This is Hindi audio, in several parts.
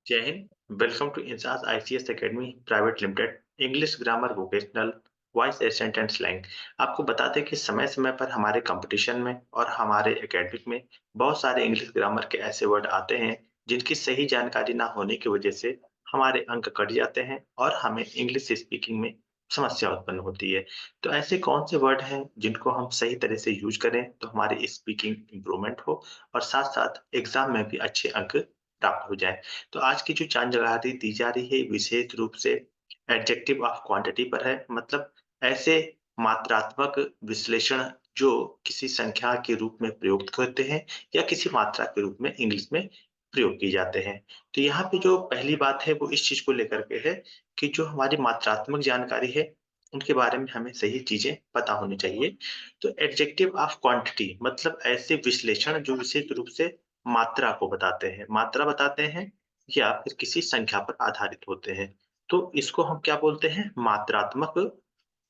जय हिंद। वेलकम टू इंसास ICS academy private limited English grammar vocational voice accent and slang. आपको बता दें कि समय समय पर हमारे कंपटीशन में और हमारे एकेडमिक में बहुत सारे इंग्लिश ग्रामर के ऐसे वर्ड आते हैं जिनकी सही जानकारी ना होने की वजह से हमारे अंक कट जाते हैं और हमें इंग्लिश स्पीकिंग में समस्या उत्पन्न होती है। तो ऐसे कौन से वर्ड हैं जिनको हम सही तरह से यूज करें तो हमारी स्पीकिंग इंप्रूवमेंट हो और साथ साथ एग्जाम में भी अच्छे अंक प्राप्त हो जाए। तो आज की जो जानकारी दी जा रही है विशेष रूप से एडजेक्टिव ऑफ क्वांटिटी पर है। मतलब ऐसे मात्रात्मक विश्लेषण जो किसी संख्या के रूप में प्रयुक्त होते हैं या किसी मात्रा के रूप में इंग्लिश में प्रयोग किए जाते हैं। तो यहाँ पे जो पहली बात है वो इस चीज को लेकर के है कि जो हमारी मात्रात्मक जानकारी है उनके बारे में हमें सही चीजें पता होनी चाहिए। तो एडजेक्टिव ऑफ क्वांटिटी मतलब ऐसे विश्लेषण जो विशेष रूप से मात्रा को बताते हैं, मात्रा बताते हैं या फिर किसी संख्या पर आधारित होते हैं। तो इसको हम क्या बोलते हैं? मात्रात्मक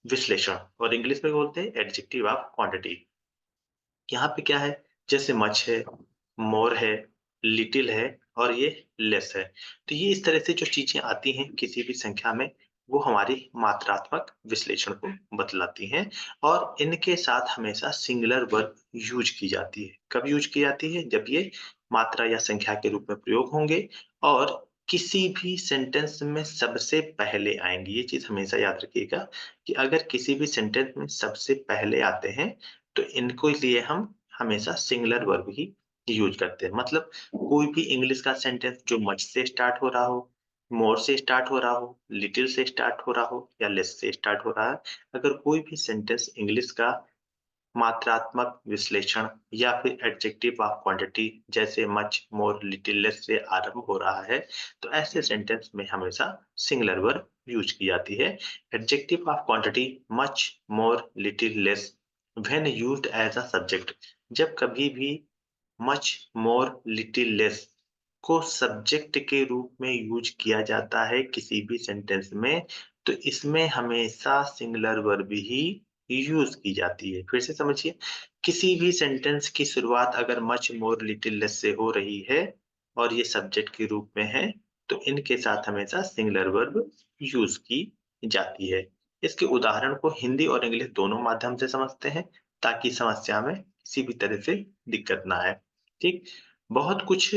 विश्लेषण और इंग्लिश में बोलते हैं एडजेक्टिव ऑफ क्वांटिटी। यहाँ पे क्या है? जैसे मच है, मोर है, लिटिल है और ये लेस है। तो ये इस तरह से जो चीजें आती हैं किसी भी संख्या में वो हमारी मात्रात्मक विश्लेषण को बतलाती हैं और इनके साथ हमेशा सिंगुलर वर्ब यूज की जाती है। कब यूज की जाती है? जब ये मात्रा या संख्या के रूप में प्रयोग होंगे और किसी भी सेंटेंस में सबसे पहले आएंगे। ये चीज हमेशा याद रखिएगा कि अगर किसी भी सेंटेंस में सबसे पहले आते हैं तो इनको लिए हम हमेशा सिंगुलर वर्ब ही यूज करते हैं। मतलब कोई भी इंग्लिश का सेंटेंस जो मच से स्टार्ट हो रहा हो, मोर से स्टार्ट हो रहा हो, लिटिल से स्टार्ट हो रहा हो या लेस से स्टार्ट हो रहा है, अगर कोई भी सेंटेंस इंग्लिश का मात्रात्मक विश्लेषण या फिर एडजेक्टिव ऑफ क्वांटिटी जैसे मच, मोर, लिटिल, लेस से आरंभ हो रहा है, तो ऐसे सेंटेंस में हमेशा सिंगुलर वर्ब यूज की जाती है। Adjective of quantity much, more, little, less when used as a subject. जब कभी भी मच, मोर, लिटिल, लेस को सब्जेक्ट के रूप में यूज किया जाता है किसी भी सेंटेंस में, तो इसमें हमेशा सिंगुलर वर्ब ही यूज की जाती है। फिर से समझिए, किसी भी सेंटेंस की शुरुआत अगर मच, मोर, लिटिल, लेस से हो रही है और ये सब्जेक्ट के रूप में है, तो इनके साथ हमेशा सिंगुलर वर्ब यूज की जाती है। इसके उदाहरण को हिंदी और इंग्लिश दोनों माध्यम से समझते हैं ताकि समस्या में किसी भी तरह से दिक्कत ना आए। ठीक? बहुत कुछ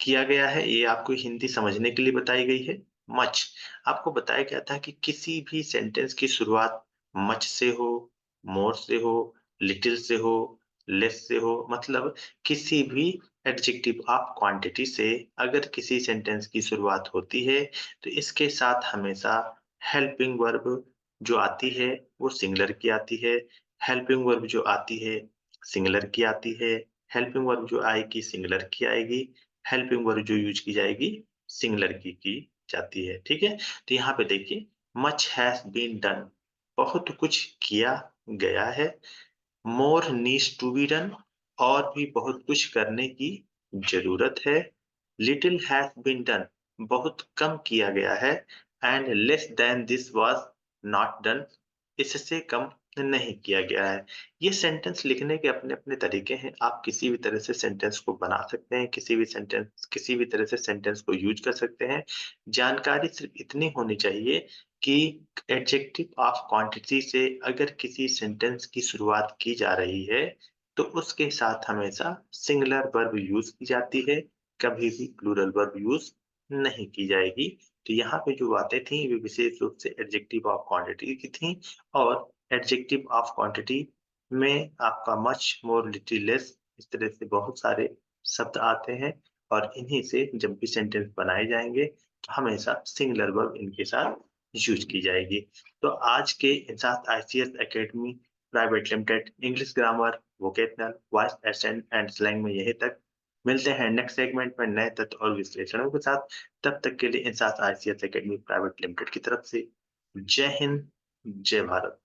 किया गया है, ये आपको हिंदी समझने के लिए बताई गई है। मच, आपको बताया गया था कि किसी भी सेंटेंस की शुरुआत मच से हो, मोर से हो, लिटिल से हो, लेस से हो, मतलब किसी भी एडजेक्टिव ऑफ क्वांटिटी से अगर किसी सेंटेंस की शुरुआत होती है, तो इसके साथ हमेशा हेल्पिंग वर्ब जो आती है, वो सिंगुलर की आती है। हेल्पिंग वर्ब जो आती है, सिंगुलर की आती है। हेल्पिंग वर्ब जो आएगी, सिंगुलर की आएगी। हेल्पिंग वर्ब जो यूज़ की जाएगी, सिंगुलर की जाती है। ठीक है? तो यहाँ पे देखिए, मच हैज़ बीन डन, बहुत कुछ किया गया है। More needs to be done, और भी बहुत कुछ करने की ज़रूरत है। लिटिल हैज़ बीन डन, बहुत कम किया गया है। And less than this was not done, इससे कम नहीं किया गया है। ये सेंटेंस लिखने के अपने-अपने तरीके हैं। आप किसी भी तरह से सेंटेंस को बना सकते हैं, किसी भी तरह से सेंटेंस को यूज़ कर सकते हैं। जानकारी सिर्फ़ इतनी होनी चाहिए कि एडजेक्टिव ऑफ क्वांटिटी से अगर किसी सेंटेंस की शुरुआत की जा रही है, तो उसके साथ हमेशा सिंगुलर वर्ब यूज़ की जाती है, कभी भी प्लूरल वर्ब यूज़ नहीं की जाएगी। तो यहाँ पे जो बातें थी, वे विशेष रूप से एडजेक्टिव ऑफ क्वांटिटी की थी और एडजेक्टिव ऑफ क्वांटिटी में आपका मच, मोर, लिटिल, लेस इस तरह से बहुत सारे शब्द आते हैं और इन्हीं से जब भी सेंटेंस बनाए जाएँगे, तो हमेशा सिंगुलर वर्ब इनके साथ यूज़ की जाएगी। तो आज के साथ ICS academy private limited English grammar, vocational, voice accent and slang में यहीं तक। मिलते हैं नेक्स्ट सेगमेंट में नए तथ्य और विश्लेषणों के साथ। तब तक के लिए INSAS ICS academy private limited की तरफ से जय हिंद, जय भारत।